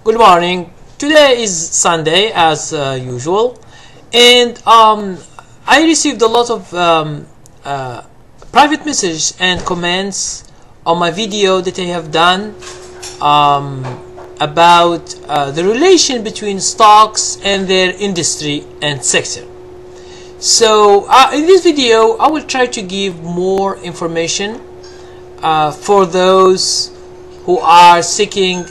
Good morning. Today is Sunday as usual, and I received a lot of private messages and comments on my video that I have done about the relation between stocks and their industry and sector. So in this video I will try to give more information for those who are seeking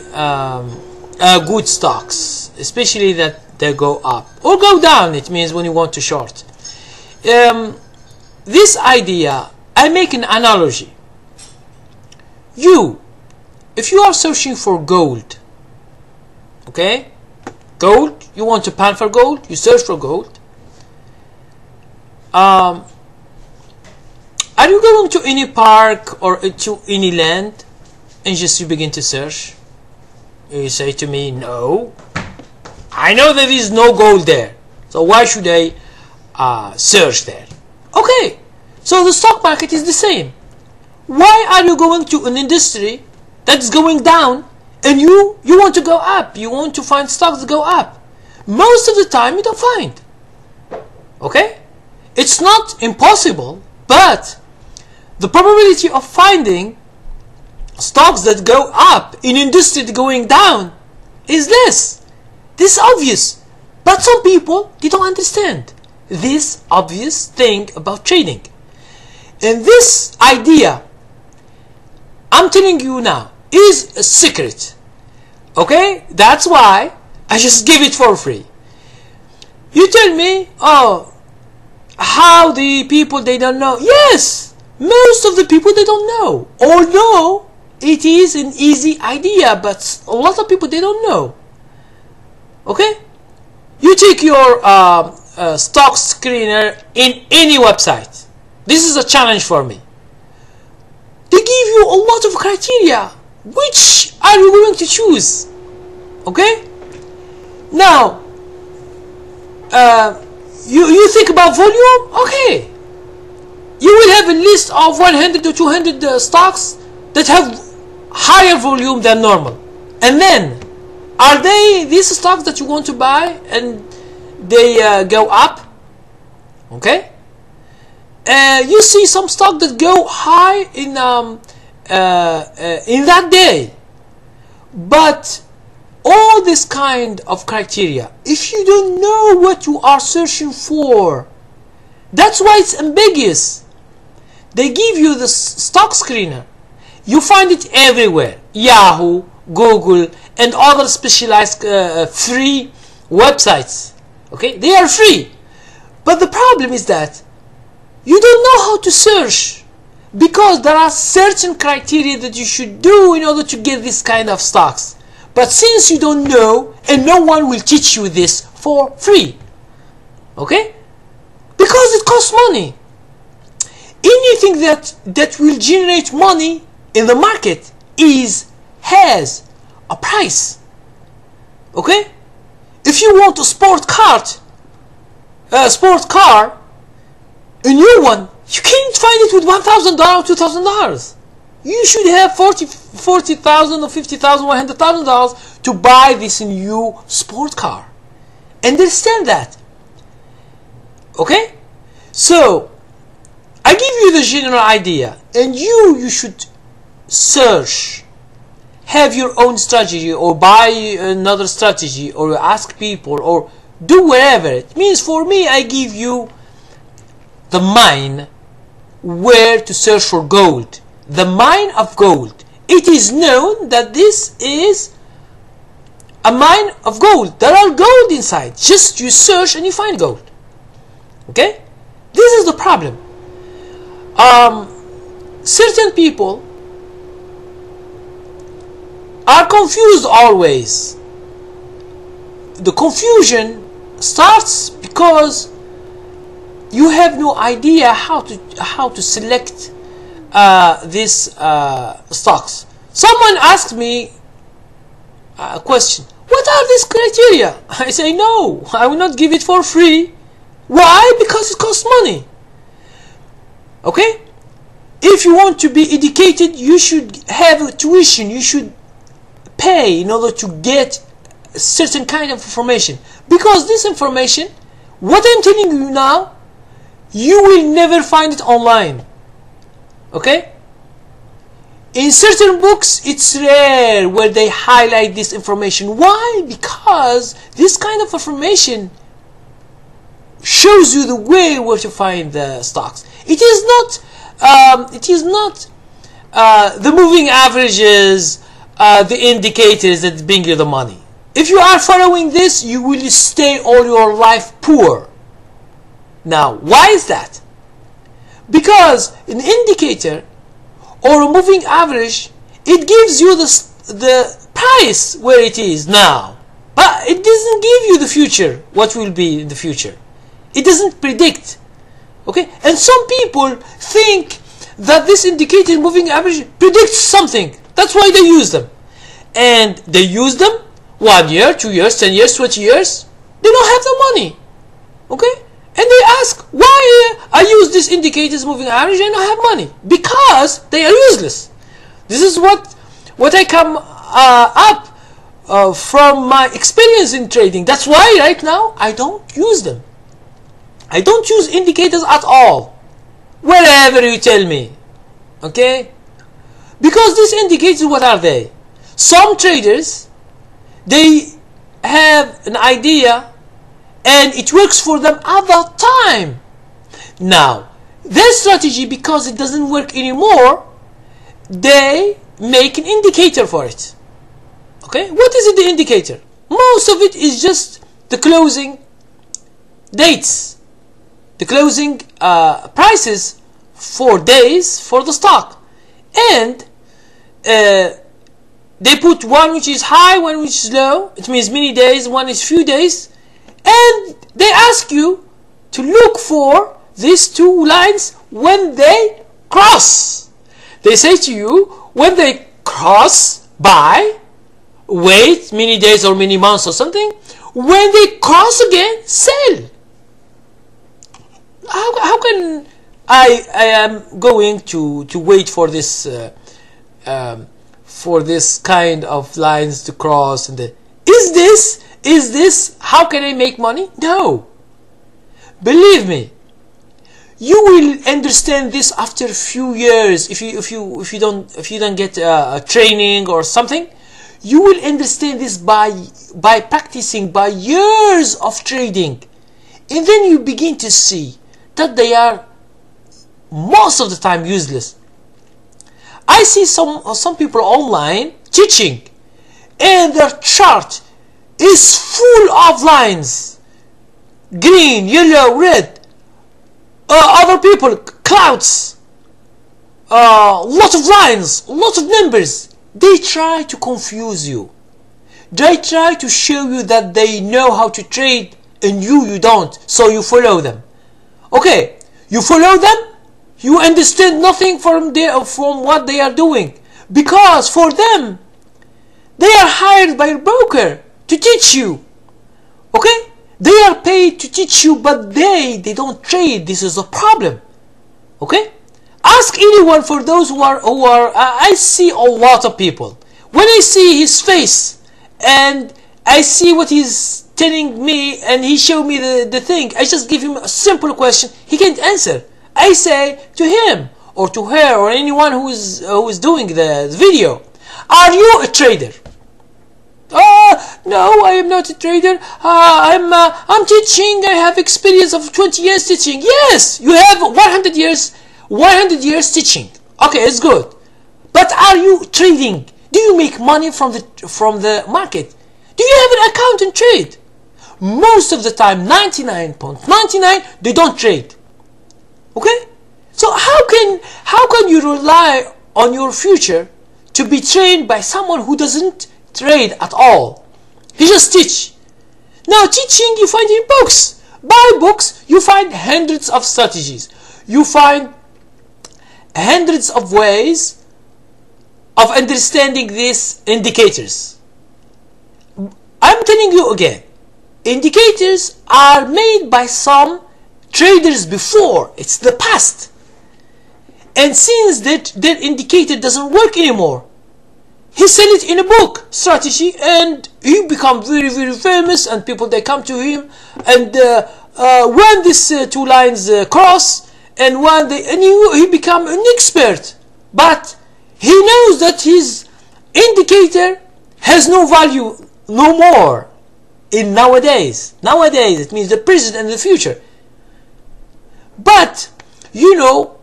good stocks, especially that they go up or go down. It means when you want to short. This idea, I make an analogy. If you are searching for gold, okay, gold, you want to pan for gold, you search for gold. Are you going to any park or to any land and just you begin to search? You say to me, no, I know there is no gold there, so why should I search there? Okay, so the stock market is the same. Why are you going to an industry that's going down and you want to go up? You want to find stocks that go up. Most of the time you don't find. Okay, it's not impossible, but the probability of finding stocks that go up in industry that going down is less. This is obvious, but some people, they don't understand this obvious thing about trading. And this idea I'm telling you now is a secret. Okay, that's why I just give it for free. You tell me, oh, how the people, they don't know. Yes, most of the people, they don't know, although it is an easy idea, but a lot of people, they don't know. Okay, you take your stock screener in any website. This is a challenge for me. They give you a lot of criteria. Which are you going to choose? Okay, now you think about volume. Okay, you will have a list of 100 to 200 stocks that have higher volume than normal, and then are they these stocks that you want to buy and they go up? Okay, you see some stock that go high in that day, but all this kind of criteria, if you don't know what you are searching for, that's why it's ambiguous. They give you the stock screener. You find it everywhere. Yahoo, Google, and other specialized free websites. Okay, they are free. But the problem is that you don't know how to search, because there are certain criteria that you should do in order to get this kind of stocks. But since you don't know, and no one will teach you this for free, okay, because it costs money. Anything that will generate money in the market has a price. Okay, if you want a sport car, a new one, you can't find it with $1,000, $2,000. You should have $40,000 or $50,000, $100,000 to buy this new sport car. Understand that? Okay, so I give you the general idea, and you should search, have your own strategy, or buy another strategy, or ask people, or do whatever. It means for me, I give you the mine where to search for gold. The mine of gold. It is known that this is a mine of gold. There are gold inside. Just you search and you find gold. Okay? This is the problem. Certain people are confused always. The confusion starts because you have no idea how to select these stocks. Someone asked me a question: what are these criteria? I say, no, I will not give it for free. Why? Because it costs money. Okay, if you want to be educated, you should have a tuition. You should pay in order to get certain kind of information, because this information, what I'm telling you now, you will never find it online. Okay? In certain books, it's rare where they highlight this information. Why? Because this kind of information shows you the way where to find the stocks. It is not the moving averages, the indicators that bring you the money. If you are following this, you will stay all your life poor. Now, why is that? Because an indicator or a moving average, it gives you the price where it is now, but it doesn't give you the future, what will be in the future. It doesn't predict. Okay? And some people think that this indicator moving average predicts something. That's why they use them. And they use them 1 year, 2 years, 10 years, 20 years. They don't have the money. Okay? And they ask, why I use this indicators moving average and I have money? Because they are useless. This is what I come up from my experience in trading. That's why right now I don't use them. I don't use indicators at all, wherever you tell me. Okay? Because these indicators, what are they? Some traders, they have an idea and it works for them at that time. Now, their strategy, because it doesn't work anymore, they make an indicator for it. Okay? What is it, the indicator? Most of it is just the closing dates, the closing prices for days for the stock. And they put one which is high, one which is low. It means many days, one is few days. And they ask you to look for these two lines when they cross. They say to you, when they cross, buy, wait many days or many months or something. When they cross again, sell. How can I am going to wait for this kind of lines to cross? And is this how can I make money? No. Believe me, you will understand this after a few years. If you don't get training or something, you will understand this by practicing, by years of trading, and then you begin to see that they are most of the time useless. I see some people online teaching, and their chart is full of lines, green, yellow, red. Other people, clouds, lot of lines, lot of numbers. They try to confuse you. They try to show you that they know how to trade and you don't, so you follow them. Okay, you follow them, you understand nothing from what they are doing, because for them, they are hired by a broker to teach you. Okay? They are paid to teach you, but they don't trade. This is a problem. Okay? Ask anyone, for those who are I see a lot of people. When I see his face and I see what he's telling me and he showed me the thing, I just give him a simple question. He can't answer. I say to him or to her or anyone who is doing the video, are you a trader? No, I am not a trader. I'm teaching. I have experience of 20 years teaching. Yes, you have 100 years teaching. Okay, it's good. But are you trading? Do you make money from the market? Do you have an account and trade? Most of the time, 99.99, they don't trade. Okay? So how can you rely on your future to be trained by someone who doesn't trade at all? He just teach. Now teaching you find in books. Buy books, you find hundreds of strategies. You find hundreds of ways of understanding these indicators. I'm telling you again, indicators are made by some traders before. It's the past. And since that indicator doesn't work anymore, he sell it in a book strategy, and he become very, very famous, and people, they come to him, and when this two lines cross, and when he become an expert, but he knows that his indicator has no value no more in nowadays. Nowadays it means the present and the future. But you know,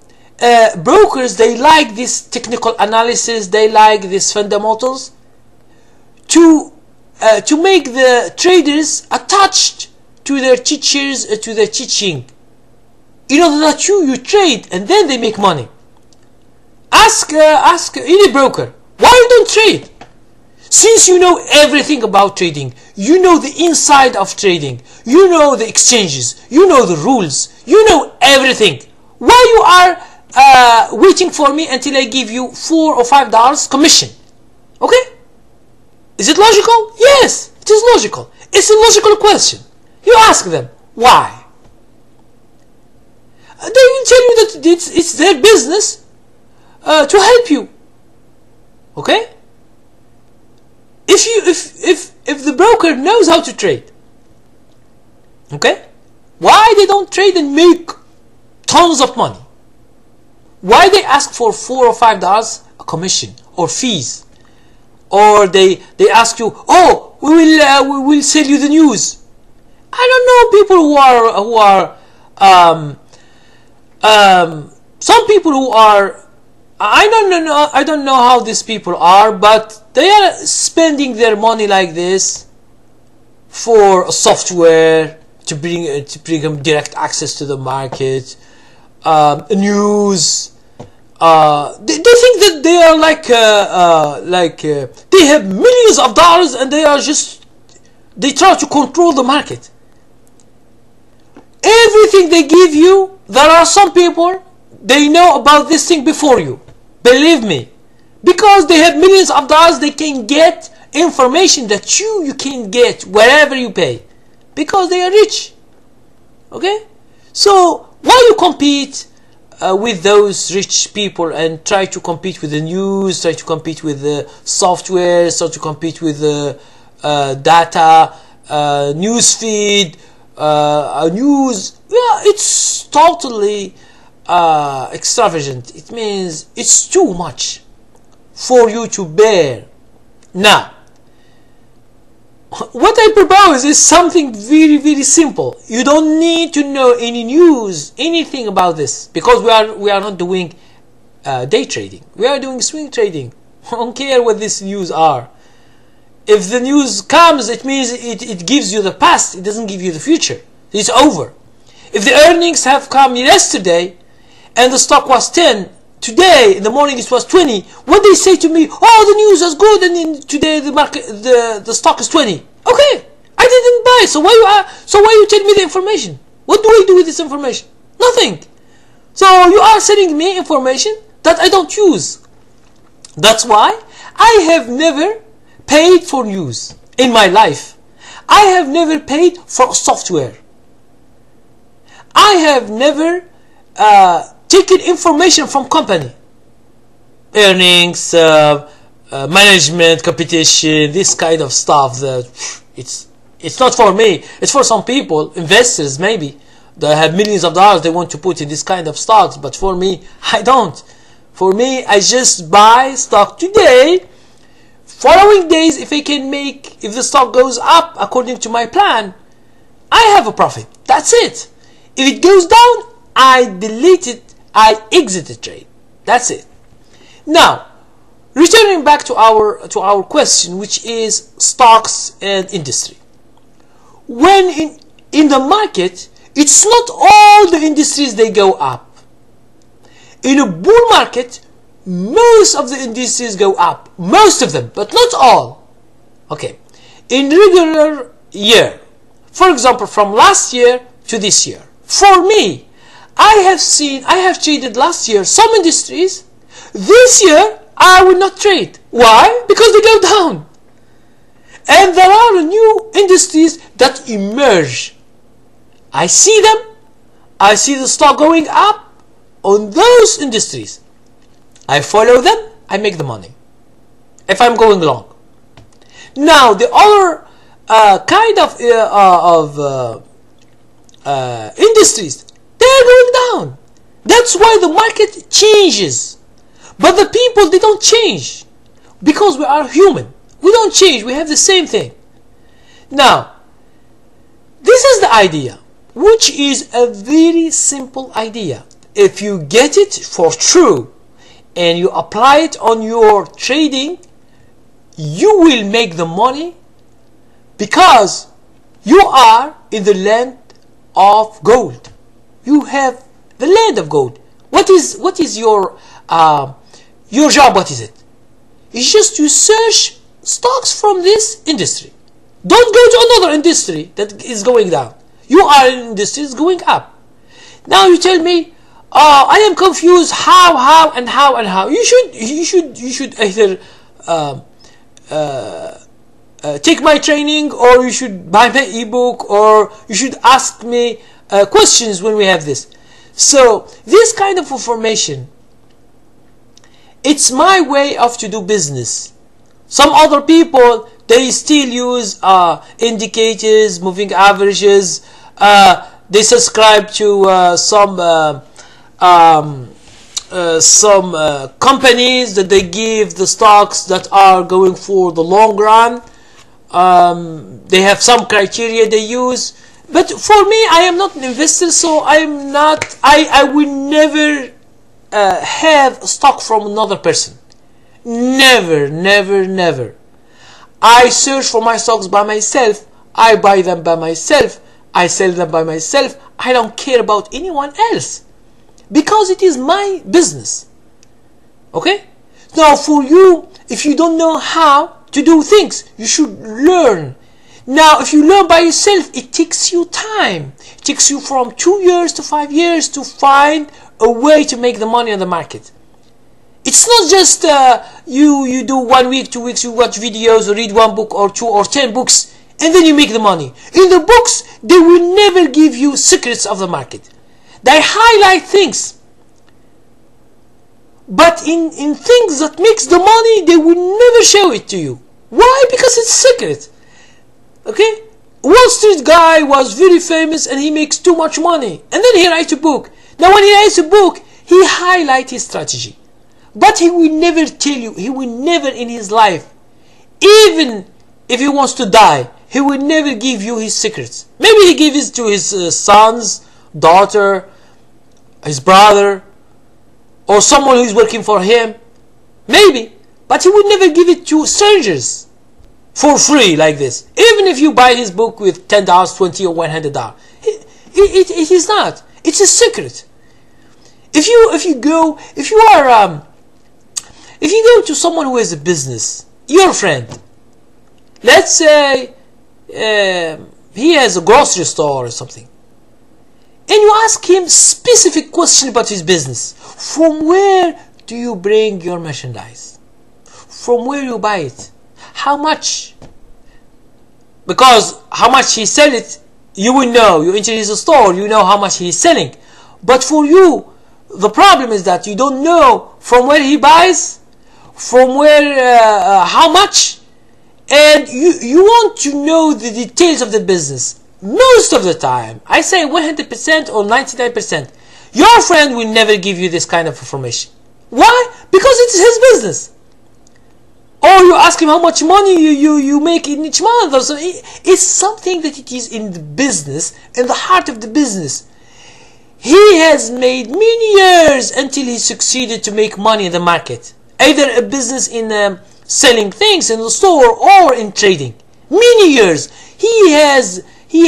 brokers, they like this technical analysis, they like these fundamentals to make the traders attached to their teachers, to their teaching, in order that you trade and then they make money. Ask any broker, why you don't trade? Since you know everything about trading, you know the inside of trading, you know the exchanges, you know the rules, you know everything. Why you are waiting for me until I give you $4 or $5 commission? Okay? Is it logical? Yes, it is logical. It's a logical question. You ask them, why? They will tell you that it's their business to help you. Okay? If the broker knows how to trade, okay, why they don't trade and make tons of money? Why they ask for $4 or $5 a commission or fees, or they ask you, oh, we will sell you the news? I don't know people who are some people who are, I don't know how these people are, but they are spending their money like this for a software to bring them direct access to the market, news. They think that they are like they have millions of dollars, and they try to control the market. Everything they give you, there are some people, they know about this thing before you. Believe me. Because they have millions of dollars, they can get information that you can get wherever you pay. Because they are rich. Okay? So, why you compete with those rich people and try to compete with the news, try to compete with the software, try to compete with the data, news feed, news? Yeah, it's totally extravagant. It means it's too much for you to bear. Now, what I propose is something very, very simple. You don't need to know any news, anything about this, because we are not doing day trading. We are doing swing trading. I don't care what these news are. If the news comes, it means it gives you the past. It doesn't give you the future. It's over. If the earnings have come yesterday and the stock was 10, today in the morning it was 20, what they say to me, oh, the news is good, and then today the stock is 20. Okay, I didn't buy, so why you tell me the information? What do I do with this information? Nothing. So you are selling me information that I don't use. That's why I have never paid for news in my life. I have never paid for software. I have never taken information from company, earnings, management, competition, this kind of stuff. That it's not for me. It's for some people, investors maybe, that have millions of dollars they want to put in this kind of stocks. But for me, I don't. For me, I just buy stock today. Following days, if the stock goes up according to my plan, I have a profit. That's it. If it goes down, I delete it, I exit the trade. That's it. Now, returning back to our question, which is stocks and industry. When in the market, it's not all the industries they go up. In a bull market, most of the industries go up. Most of them, but not all. Okay. In regular year, for example, from last year to this year, for me, I have traded last year some industries. This year, I will not trade. Why? Because they go down. And there are new industries that emerge. I see them. I see the stock going up on those industries. I follow them. I make the money. if I'm going long. Now the other kind of industries, they're going down. That's why the market changes. But the people, they don't change. Because we are human. We don't change. We have the same thing. Now, this is the idea, which is a very simple idea. If you get it for true and you apply it on your trading, you will make the money because you are in the land of gold. You have the land of gold. What is your job? What is it? It's just to search stocks from this industry. Don't go to another industry that is going down. You are in industry is going up. Now you tell me, I am confused. How and how? You should either take my training, or you should buy my ebook, or you should ask me questions when we have this. So this kind of information, it's my way of to do business. Some other people, they still use indicators, moving averages. They subscribe to some companies that they give the stocks that are going for the long run. They have some criteria they use. But for me, I am not an investor, so I will never have stock from another person. Never, never, never. I search for my stocks by myself. I buy them by myself. I sell them by myself. I don't care about anyone else, because it is my business. Okay? Now for you, if you don't know how to do things, you should learn. Now if you learn by yourself, it takes you time. It takes you from 2 years to 5 years to find a way to make the money on the market. It's not just you do 1 week, 2 weeks, you watch videos or read 1 book or 2 or 10 books and then you make the money. In the books, they will never give you secrets of the market. They highlight things. But in things that makes the money, they will never show it to you. Why? Because it's secret. Okay? Wall Street guy was very famous and he makes too much money. And then he writes a book. Now when he writes a book, he highlights his strategy. But he will never tell you, he will never in his life, even if he wants to die, he will never give you his secrets. Maybe he gives it to his sons, daughter, his brother, or someone who is working for him. Maybe. But he would never give it to strangers for free like this. Even if you buy his book with $10, $20 or $100. It is not. It's a secret. If you go to someone who has a business, your friend, let's say he has a grocery store or something, and you ask him specific question about his business. From where do you bring your merchandise? From where you buy it? How much? Because how much he sell it, you will know. You enter his store, you know how much he is selling. But for you, the problem is that you don't know from where he buys, from where, how much, and you want to know the details of the business. Most of the time, I say 100% or 99%, your friend will never give you this kind of information. Why? Because it's his business. Or you ask him how much money you make in each month or something. It's something that it is in the business, in the heart of the business. He has made many years until he succeeded to make money in the market. Either a business in selling things in the store or in trading. Many years. He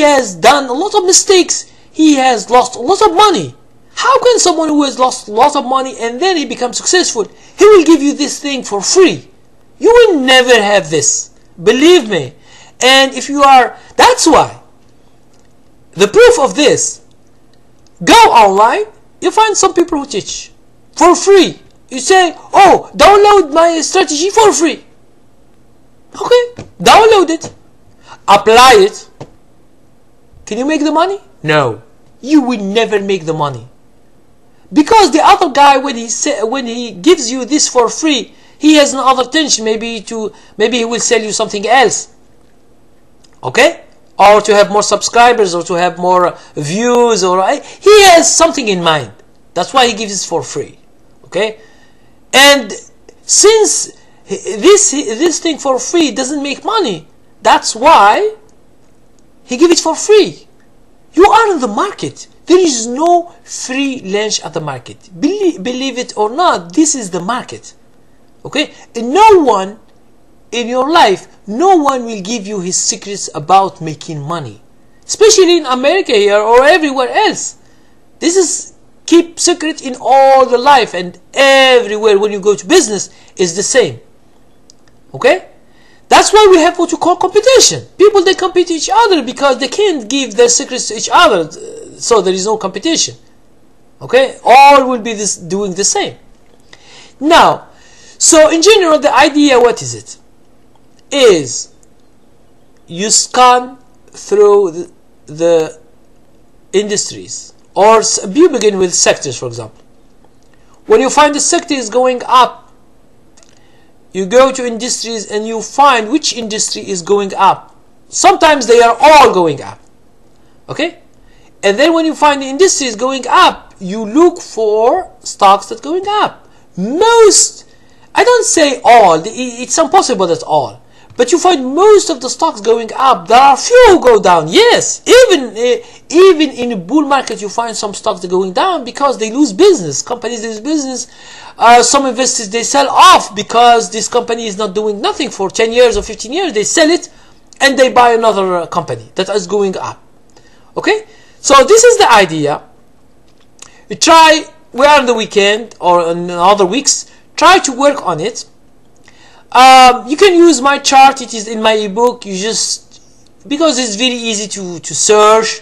has done a lot of mistakes. He has lost a lot of money. How can someone who has lost a lot of money and then he becomes successful, he will give you this thing for free? You will never have this. Believe me. And if you are, that's why. The proof of this, go online, you find some people who teach for free. You say, oh, download my strategy for free. Okay, download it. Apply it. Can you make the money? No. You will never make the money. Because the other guy, when he gives you this for free, He has no other intention. Maybe he will sell you something else. Okay? Or to have more subscribers, or to have more views, or he has something in mind. That's why he gives it for free. Okay? And since this thing for free doesn't make money, that's why he gives it for free. You are in the market. There is no free lunch at the market. Believe it or not, this is the market. Okay? And no one in your life, no one will give you his secrets about making money. Especially in America here or everywhere else. This is keep secret in all the life, and everywhere when you go to business is the same. Okay? That's why we have what you call competition. People, they compete each other because they can't give their secrets to each other. So there is no competition. Okay? All will be doing the same. Now, so in general, the idea, what is it? Is you scan through the industries, or you begin with sectors, for example. When you find the sector is going up, you go to industries and you find which industry is going up. Sometimes they are all going up. Okay? And then when you find the industry is going up, you look for stocks that are going up. Most, I don't say all, it's impossible that's all. But you find most of the stocks going up. There are few who go down. Yes, even in a bull market, you find some stocks that are going down because they lose business. Companies lose business. Some investors, they sell off because this company is not doing nothing for 10 years or 15 years. They sell it and they buy another company that is going up. Okay? So this is the idea. You try, we are on the weekend or in other weeks, try to work on it. You can use my chart. It is in my ebook. You just, because it's very easy to search,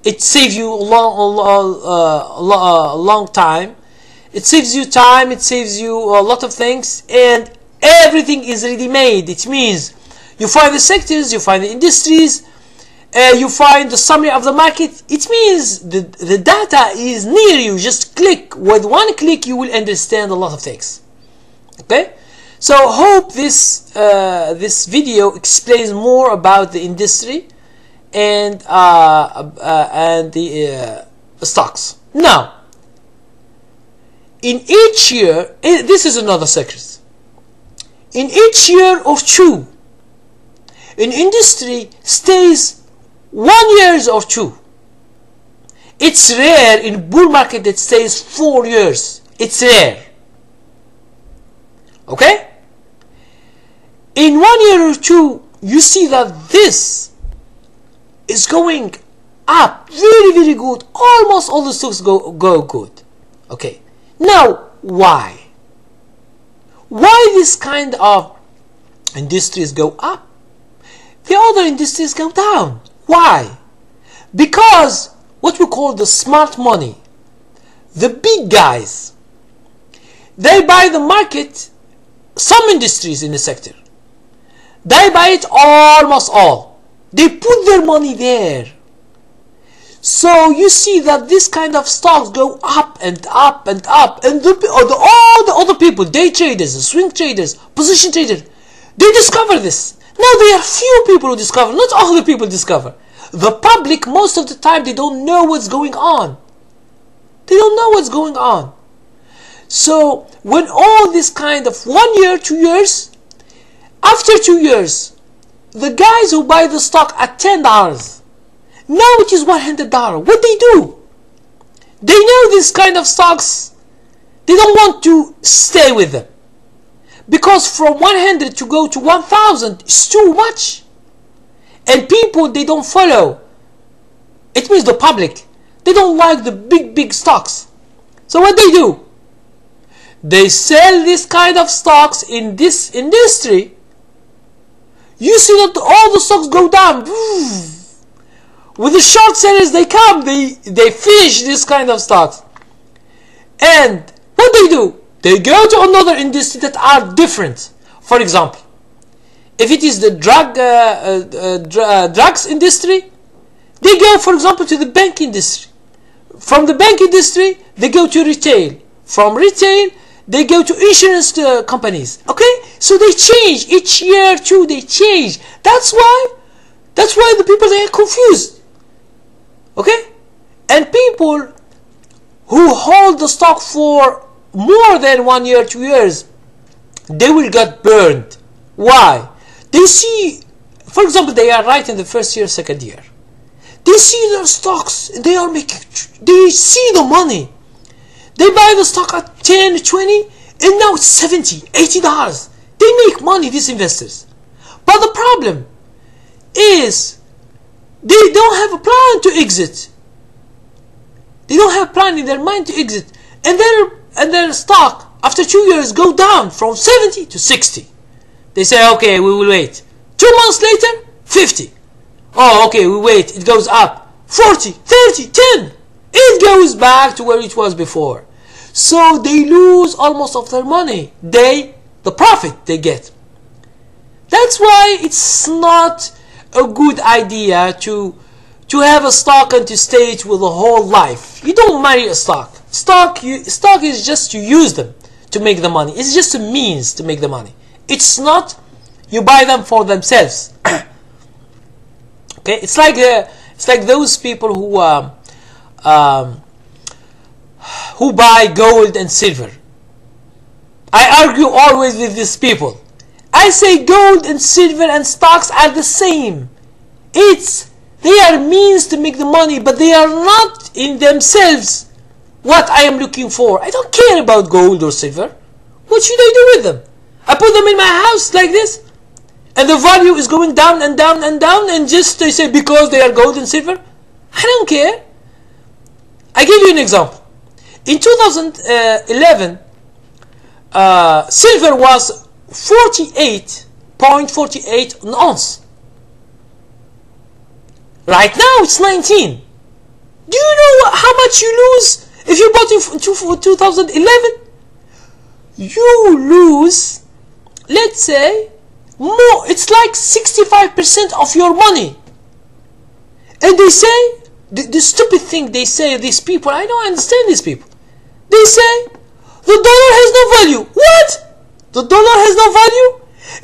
it saves you a long time. It saves you time. It saves you a lot of things, and everything is ready made. It means you find the sectors, you find the industries, you find the summary of the market. It means the data is near you. Just click. With one click, you will understand a lot of things. Okay. So hope this this video explains more about the industry and the stocks. Now, in each year, this is another secret. In each year or two, an industry stays 1 year or two. It's rare in bull market that stays 4 years. It's rare. Okay? In 1 year or two, you see that this is going up very, very good. Almost all the stocks go good. Okay. Now, why? Why this kind of industries go up? The other industries go down. Why? Because what we call the smart money, the big guys, they buy the market, some industries in the sector. They buy it almost all. They put their money there. So you see that this kind of stocks go up and up and up, and all the other people, day traders, swing traders, position traders, they discover this. Now there are few people who discover, not all the people discover. The public, most of the time, they don't know what's going on. They don't know what's going on. So when all this kind of 1 year, 2 years, after 2 years, the guys who buy the stock at $10, now it is $100. What they do? They know this kind of stocks, they don't want to stay with them. Because from 100 to go to 1,000 is too much. And people, they don't follow. It means the public, they don't like the big stocks. So what they do? They sell this kind of stocks in this industry. You see that all the stocks go down. When the short sellers, they come, they finish this kind of stocks. And what they do? They go to another industry that are different. For example, if it is the drugs industry, they go, for example, to the bank industry. From the bank industry, they go to retail. From retail, They go to insurance companies. Okay, so they change each year too. They change. That's why the people, they are confused. Okay, and people who hold the stock for more than 1 year, 2 years, they will get burned. Why? They see, for example, they are right in the first year, second year. They see their stocks, they are making, they see the money. They buy the stock at 10, 20, and now it's 70, $80. They make money, these investors. But the problem is they don't have a plan to exit. They don't have a plan in their mind to exit. And their stock, after 2 years, go down from 70 to 60. They say, okay, we will wait. 2 months later, 50. Oh, okay, we wait. It goes up. 40, 30, 10. It goes back to where it was before. So they lose almost of their money. The profit they get. That's why it's not a good idea to have a stock and to stay it with the whole life. You don't marry a stock. Stock is just to use them to make the money. It's just a means to make the money. It's not you buy them for themselves. Okay, it's like those people who buy gold and silver. I argue always with these people. I say gold and silver and stocks are the same. They are means to make the money, but they are not in themselves what I am looking for. I don't care about gold or silver. What should I do with them? I put them in my house like this, and the value is going down and down and down, and just they say because they are gold and silver? I don't care. I give you an example. In 2011, silver was 48.48 an ounce. Right now it's 19. Do you know how much you lose if you bought in 2011? You lose, let's say, more. It's like 65% of your money. And they say, the stupid thing they say, these people, I don't understand these people. They say, the dollar has no value. What? The dollar has no value?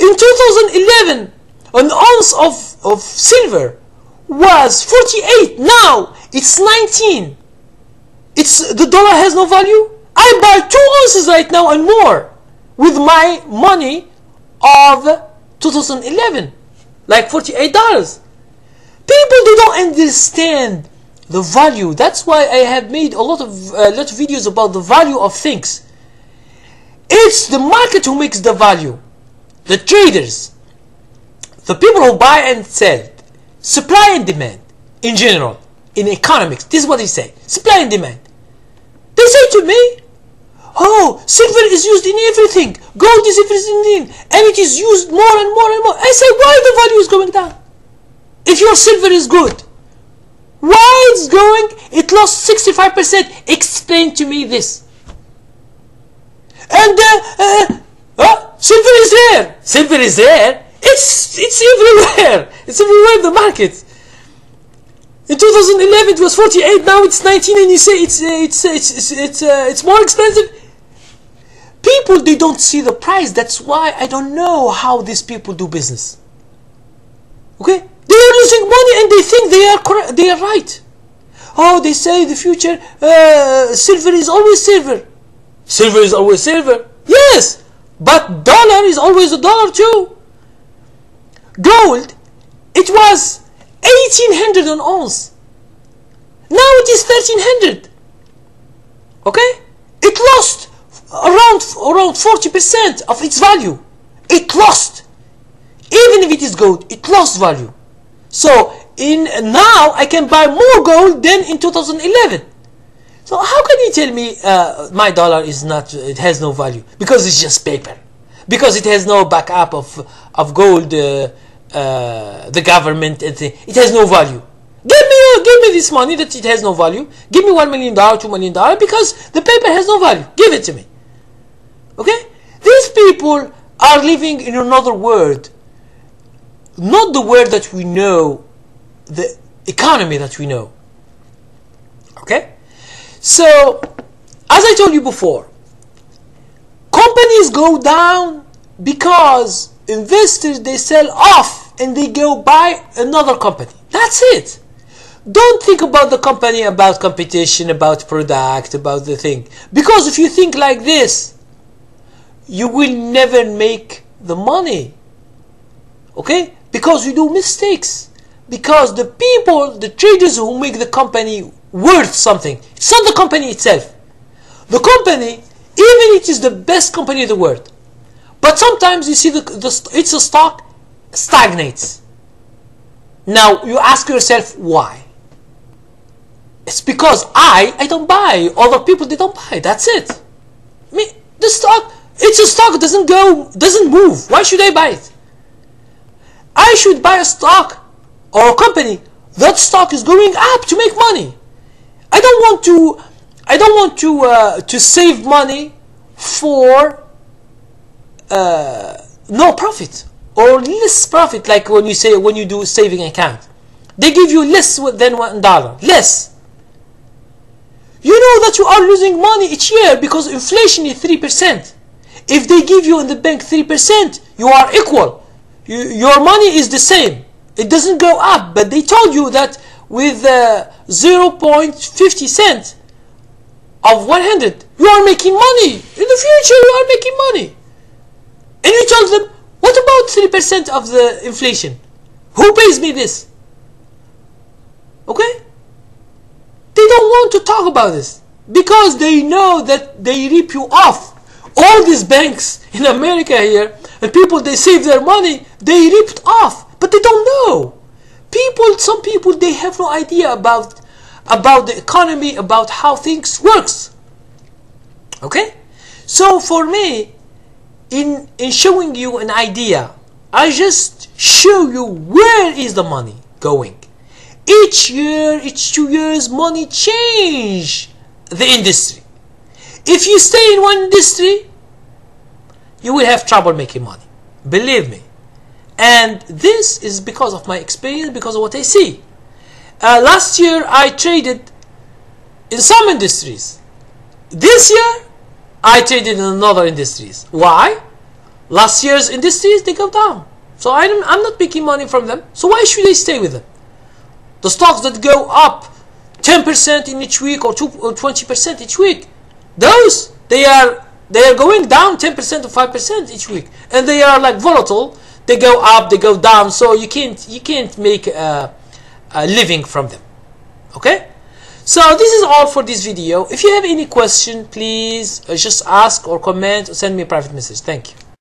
In 2011, an ounce of silver was 48. Now it's 19. The dollar has no value. I buy 2 ounces right now and more with my money of 2011, like $48. People, they don't understand the value. That's why I have made a lot of videos about the value of things. It's the market who makes the value. The traders, the people who buy and sell, supply and demand in general, in economics, this is what they say, supply and demand. They say to me, oh, silver is used in everything, gold is everything, and it is used more and more and more. I say, why the value is going down? If your silver is good, why it's going, it lost 65%. Explain to me this. And silver is rare. Silver is rare. It's everywhere. It's everywhere in the market. In 2011 it was 48. Now it's 19, and you say it's more expensive. People, they don't see the price. That's why I don't know how these people do business. Okay, they are losing money and they think they are right. Oh, they say the future silver is always silver. Silver is always silver. Yes, but dollar is always a dollar too. Gold, it was 1800 an ounce. Now it is 1300. Okay, it lost around 40% of its value. It lost. Even if it is gold, it lost value. So now I can buy more gold than in 2011. So how can you tell me my dollar is not? It has no value because it's just paper. Because it has no backup of gold, the government, and it has no value. Give me this money that it has no value. Give me $1 million, $2 million, because the paper has no value. Give it to me. Okay? These people are living in another world. Not the world that we know, the economy that we know. Okay? So, as I told you before, Companies go down because investors, they sell off and they go buy another company. That's it. Don't think about the company, about competition, about product, about the thing. Because if you think like this, you will never make the money. Okay? Because you do mistakes. Because the people, the traders who make the company worth something, it's not the company itself. The company, even it is the best company in the world, but sometimes you see it's a stock stagnates. Now you ask yourself why. It's because I don't buy. Other people, they don't buy. That's it. I mean, the stock, it's a stock, doesn't move. Why should I buy it? I should buy a stock or a company that stock is going up to make money. I don't want to save money for no profit or less profit. Like when you do saving account, they give you less than $1, less. You know that you are losing money each year because inflation is 3%. If they give you in the bank 3%, you are equal. Your money is the same. It doesn't go up. But they told you that with 0.50 cents of 100, you are making money. In the future, you are making money. And you told them, what about 3% of the inflation? Who pays me this? Okay? They don't want to talk about this because they know that they rip you off. All these banks in America here, and people, they save their money, they ripped off, but they don't know. Some people, they have no idea about the economy, about how things works. Okay? So for me, in showing you an idea, I just show you where is the money going. Each year, each 2 years, money change the industry. If you stay in one industry, you will have trouble making money. Believe me. And this is because of my experience, because of what I see. Last year, I traded in some industries. This year, I traded in another industries. Why? Last year's industries, they go down. So I'm not making money from them. So why should I stay with them? The stocks that go up 10% in each week or 20% each week, those they are going down 10% or 5% each week, and they are like volatile. They go up, they go down, so you can't make a living from them. Okay? So this is all for this video. If you have any question, please just ask or comment or send me a private message. Thank you.